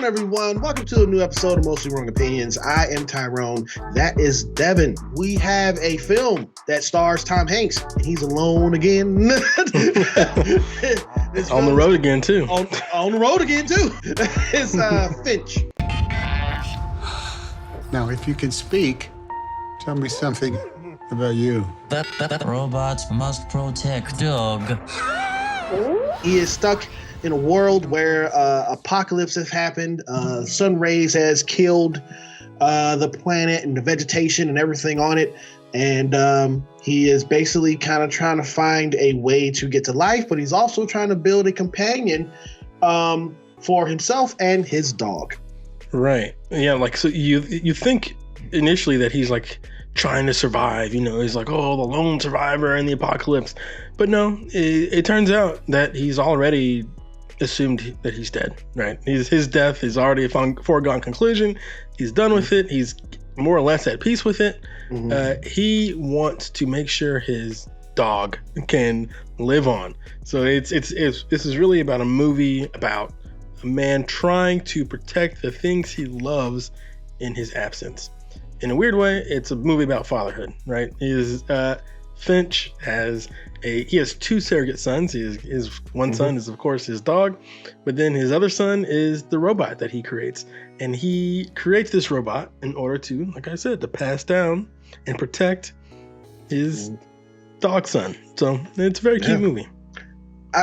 on, everyone? Welcome to a new episode of Mostly Wrong Opinions. I am Tyrone. That is Devin. We have a film that stars Tom Hanks, and he's alone again. It's on the road again, too. On the road again, too. It's Finch. Now, if you can speak, tell me something about you. Robots must protect dog. He is stuck in a world where apocalypse has happened. Sun rays has killed the planet and the vegetation and everything on it. And he is basically kind of trying to find a way to get to life, but he's also trying to build a companion for himself and his dog. Right. Yeah, like, so you think initially that he's like trying to survive, you know, he's like, oh, the lone survivor in the apocalypse. But no, it turns out that he's already assumed that he's dead, right? His death is already a foregone conclusion. He's done with it. He's more or less at peace with it. Mm-hmm. He wants to make sure his dog can live on. So this is really about a movie about a man trying to protect the things he loves in his absence. In a weird way, it's a movie about fatherhood, right? Finch has two surrogate sons. His one son is, of course, his dog, but then his other son is the robot that he creates. And he creates this robot in order to, like I said, to pass down and protect his dog son. So it's a very cute movie.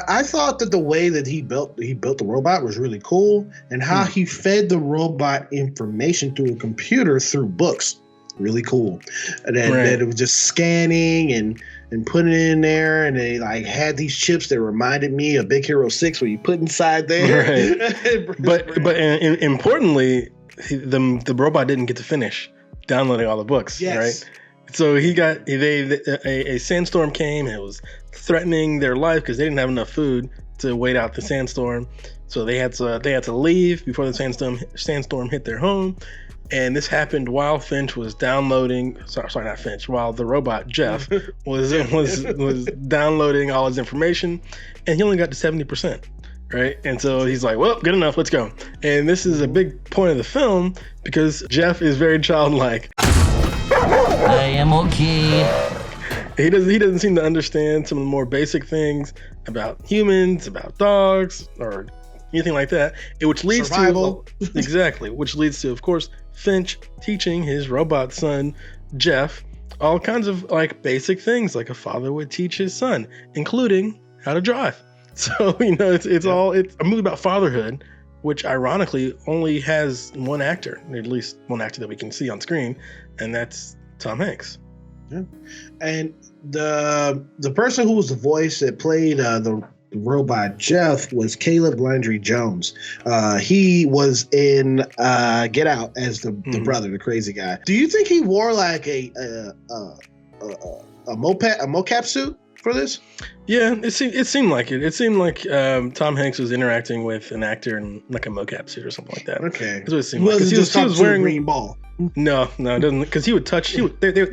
I thought that the way that he built the robot was really cool, and how he fed the robot information through a computer through books. Really cool. And that it was just scanning and putting it in there, and they like had these chips that reminded me of Big Hero 6 where you put inside there. Right. but importantly, the robot didn't get to finish downloading all the books. Yes. Right. So a sandstorm came, and it was threatening their life because they didn't have enough food to wait out the sandstorm. So they had to leave before the sandstorm hit their home. And this happened while Finch was downloading. Sorry, not Finch. While the robot Jeff was downloading all his information, and he only got to 70%. Right, and so he's like, "Well, good enough. Let's go." And this is a big point of the film because Jeff is very childlike. I am okay. He doesn't seem to understand some of the more basic things about humans, about dogs, or anything like that. Which leads Survival. to exactly, which leads to, of course, Finch teaching his robot son Jeff all kinds of like basic things like a father would teach his son, including how to drive. So it's a movie about fatherhood, which ironically only has one actor, at least one actor that we can see on screen, and that's Tom Hanks. Yeah, and the person who was the voice that played the robot Jeff was Caleb Landry Jones. He was in Get Out as the brother, the crazy guy. Do you think he wore like a mocap suit for this? Yeah, it seemed like it. It seemed like Tom Hanks was interacting with an actor in like a mocap suit or something like that. Okay, that's what it seemed like. He was wearing green ball. No, it doesn't, because he would touch. They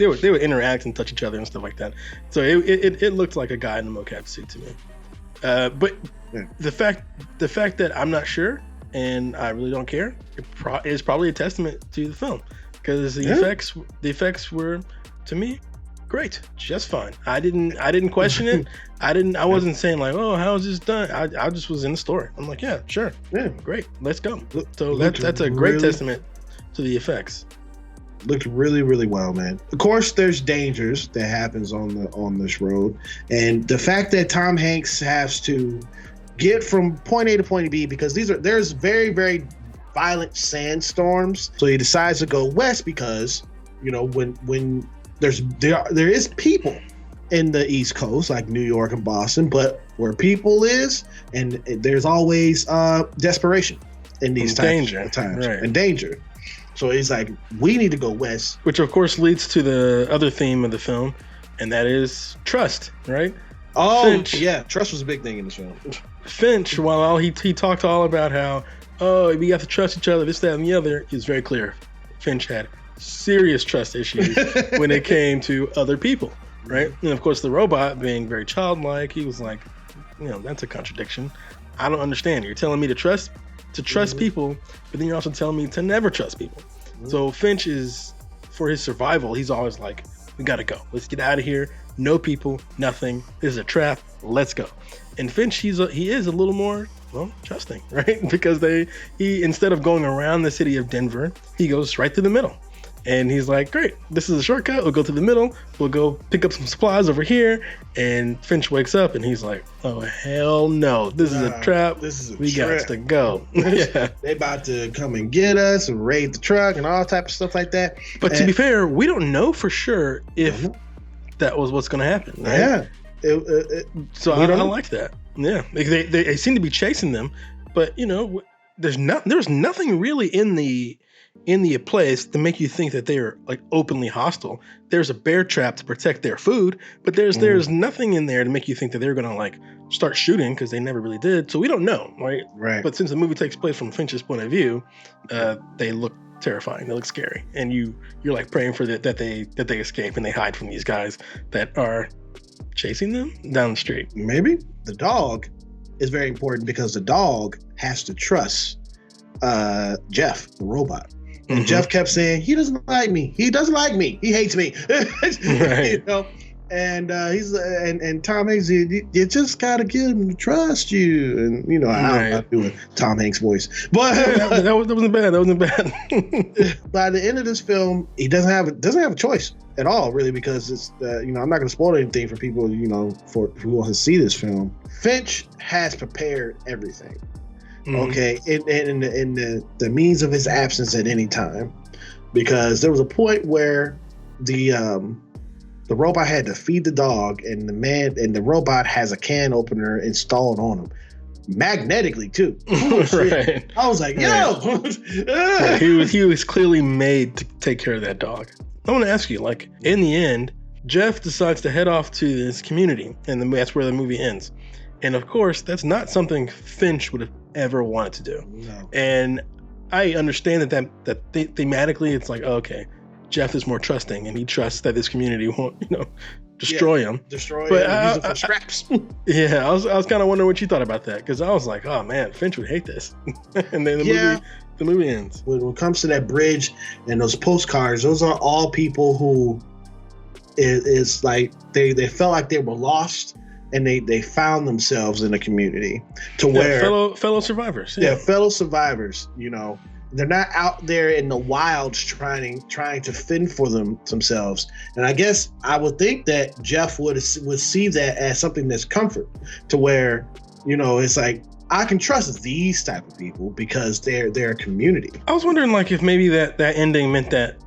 would interact and touch each other and stuff like that. So it looked like a guy in a mocap suit to me. But the fact that I'm not sure and I really don't care is probably a testament to the film, because the effects were, to me, great, just fine. I didn't question it. I wasn't saying like, oh, how is this done? I just was in the story. I'm like, yeah, sure, yeah, great, let's go. So that's a great testament to the effects. Looked really, really well, man. Of course, there's dangers that happens on this road, and the fact that Tom Hanks has to get from point A to point B, because there's very, very violent sandstorms. So he decides to go west because, when there is people in the East Coast like New York and Boston, but where people is, and there's always desperation in these times, right, and danger. So he's like, we need to go west. Which, of course, leads to the other theme of the film, and that is trust, right? Oh, Finch, yeah. Trust was a big thing in this film. Finch, while he talked all about how, we have to trust each other, this, that, and the other, is very clear. Finch had serious trust issues when it came to other people, right? And, of course, the robot, being very childlike, he was like, that's a contradiction. I don't understand. You're telling me to trust to trust people, but then you're also telling me to never trust people. So Finch is, for his survival, he's always like, we gotta go. Let's get out of here. No people, nothing. This is a trap. Let's go. And Finch, he is a little more, well, trusting, right? Because he instead of going around the city of Denver, he goes right through the middle. And he's like, great, this is a shortcut. We'll go to the middle. We'll go pick up some supplies over here. And Finch wakes up and he's like, oh, hell no. This is a trap. We got to go. Yeah. They about to come and get us and raid the truck and all type of stuff like that. But to be fair, we don't know for sure if that was what's going to happen. Right? Yeah. So I like that. Yeah. They seem to be chasing them. But, you know, there's nothing really in the place to make you think that they're like openly hostile. There's a bear trap to protect their food, but there's nothing in there to make you think that they're gonna like start shooting, because they never really did. So we don't know, right? Right. But since the movie takes place from Finch's point of view, they look terrifying. They look scary, and you're like praying for that they escape and they hide from these guys that are chasing them down the street. Maybe the dog is very important because the dog has to trust Jeff, the robot. And Jeff kept saying, he doesn't like me. He doesn't like me. He hates me. Right. You know? And and Tom Hanks, you just gotta get him to trust you. And you know, I'm not doing Tom Hanks' voice, but that wasn't bad. That wasn't bad. By the end of this film, he doesn't have a choice at all, really, because it's you know, I'm not gonna spoil anything for people, you know, for who want to see this film. Finch has prepared everything. Okay, in the means of his absence at any time, because there was a point where the robot had to feed the dog, and the robot has a can opener installed on him, magnetically too. Right. I was like, yo, yeah, he was clearly made to take care of that dog. I want to ask you, like, in the end, Jeff decides to head off to this community, and that's where the movie ends. And of course, that's not something Finch would have ever wanted to do. No. And I understand that thematically, it's like, okay, Jeff is more trusting, and he trusts that this community won't, you know, destroy him. Destroy him. Use it for scraps. Yeah, I was kind of wondering what you thought about that, because I was like, oh man, Finch would hate this. And then the movie ends. When it comes to that bridge and those postcards, those are all people who is like they felt like they were lost. And they found themselves in a community to where fellow survivors. Yeah, fellow survivors. You know, they're not out there in the wilds trying to fend for themselves. And I guess I would think that Jeff would see that as something that's comfort, to where, you know, it's like, I can trust these type of people because they're a community. I was wondering, like, if maybe that ending meant that,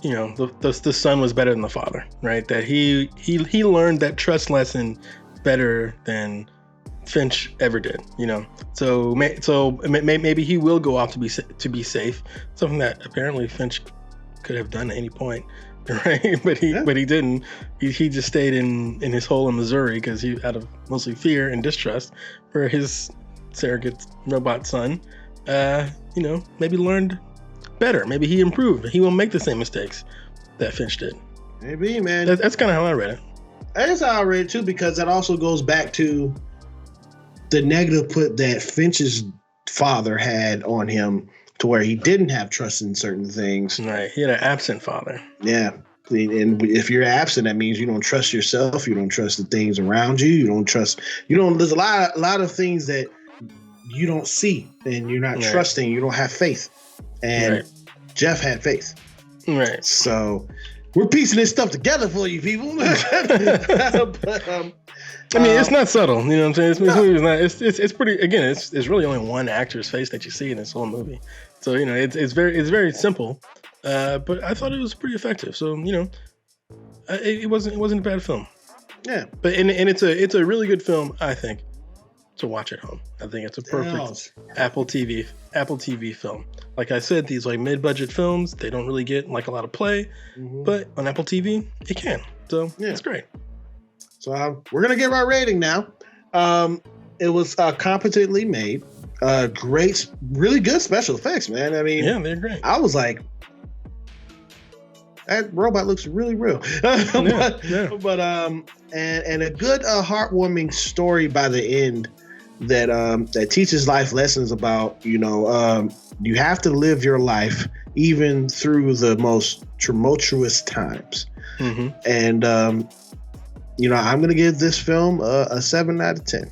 you know, the son was better than the father, right? That he learned that trust lesson better than Finch ever did, you know. So maybe he will go off to be safe, something that apparently Finch could have done at any point, right? But he didn't. He just stayed in his hole in Missouri because he, out of mostly fear and distrust for his surrogate robot son, you know, maybe learned better. Maybe he improved. He won't make the same mistakes that Finch did. Maybe, man. That's kind of how I read it. That's how I read it too, because that also goes back to the negative put that Finch's father had on him, to where he didn't have trust in certain things. Right. He had an absent father. Yeah. And if you're absent, that means you don't trust yourself. You don't trust the things around you. There's a lot of things that you don't see, and you're not trusting. You don't have faith. And Jeff had faith. Right. So we're piecing this stuff together for you people. But, I mean, it's not subtle. You know what I'm saying? This movie is not. It's pretty. Again, it's really only one actor's face that you see in this whole movie. So, you know, it's very simple. But I thought it was pretty effective. So, you know, it wasn't a bad film. Yeah. But and it's a really good film, I think, to watch at home. I think it's a perfect Apple TV film. Like I said, these like mid-budget films, they don't really get like a lot of play, but on Apple TV, it can. So it's great. So we're gonna give our rating now. It was competently made. Great, really good special effects, man. I mean, yeah, they're great. I was like, that robot looks really real. But and a good heartwarming story by the end. that teaches life lessons about, you have to live your life even through the most tumultuous times. Mm-hmm. And I'm going to give this film a 7 out of 10.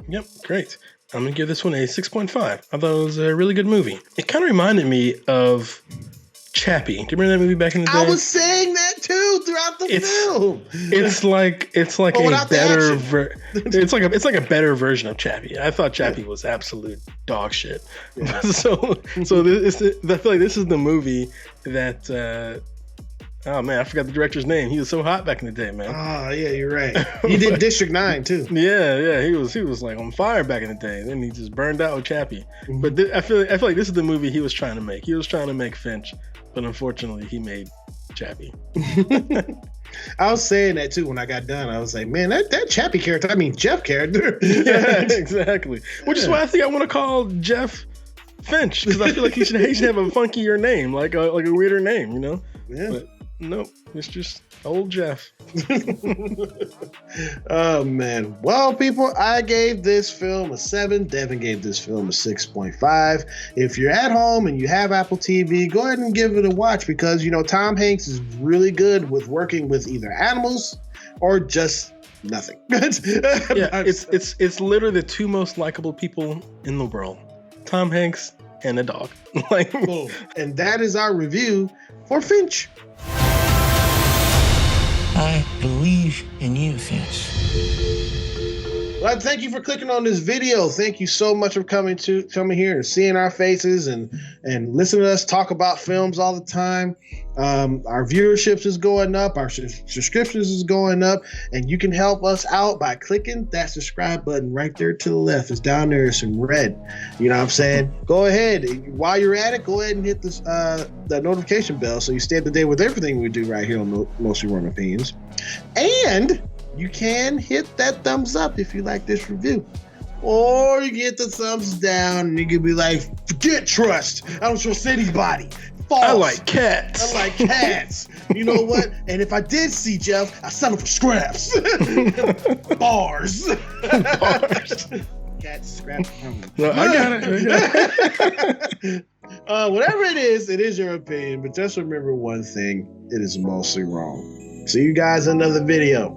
Yep, great. I'm going to give this one a 6.5. I thought it was a really good movie. It kind of reminded me of Chappie. Do you remember that movie back in the day? I was saying that too throughout the film. It's like a better it's like a better version of Chappie. I thought Chappie was absolute dog shit. Yeah. so I feel like this is the movie that oh man, I forgot the director's name. He was so hot back in the day, man. Oh yeah, you're right. He did District 9 too. Yeah, he was like on fire back in the day. Then he just burned out with Chappie. Mm-hmm. But I feel like this is the movie he was trying to make. He was trying to make Finch, but unfortunately he made Chappie. I was saying that too when I got done. I was like, man, that Chappie character, Jeff character. Yeah, exactly. Which is why I think I want to call Jeff Finch, because I feel like he should have a funkier name, like a weirder name, Yeah. But nope, it's just old Jeff. Oh man. Well, people, I gave this film a 7. Devin gave this film a 6.5. If you're at home and you have Apple TV, go ahead and give it a watch, because Tom Hanks is really good with working with either animals or just nothing. Yeah, it's literally the two most likable people in the world: Tom Hanks and a dog. And that is our review for Finch. I believe in you, Finch. Well, thank you for clicking on this video. Thank you so much for coming here and seeing our faces and listening to us talk about films all the time. Our viewership is going up, our subscriptions is going up, and you can help us out by clicking that subscribe button right there to the left. It's down there, it's in red. You know what I'm saying? Go ahead. While you're at it, go ahead and hit this the notification bell so you stay up to date with everything we do right here on Mostly Wrong Opinions. And you can hit that thumbs up if you like this review. Or you can hit the thumbs down and you can be like, forget trust. I don't trust anybody. False. I like cats. You know what? And if I did see Jeff, I sell him for scraps. Bars. Cats, scraps. No, I got it. Whatever it is your opinion. But just remember one thing. It is mostly wrong. See you guys in another video.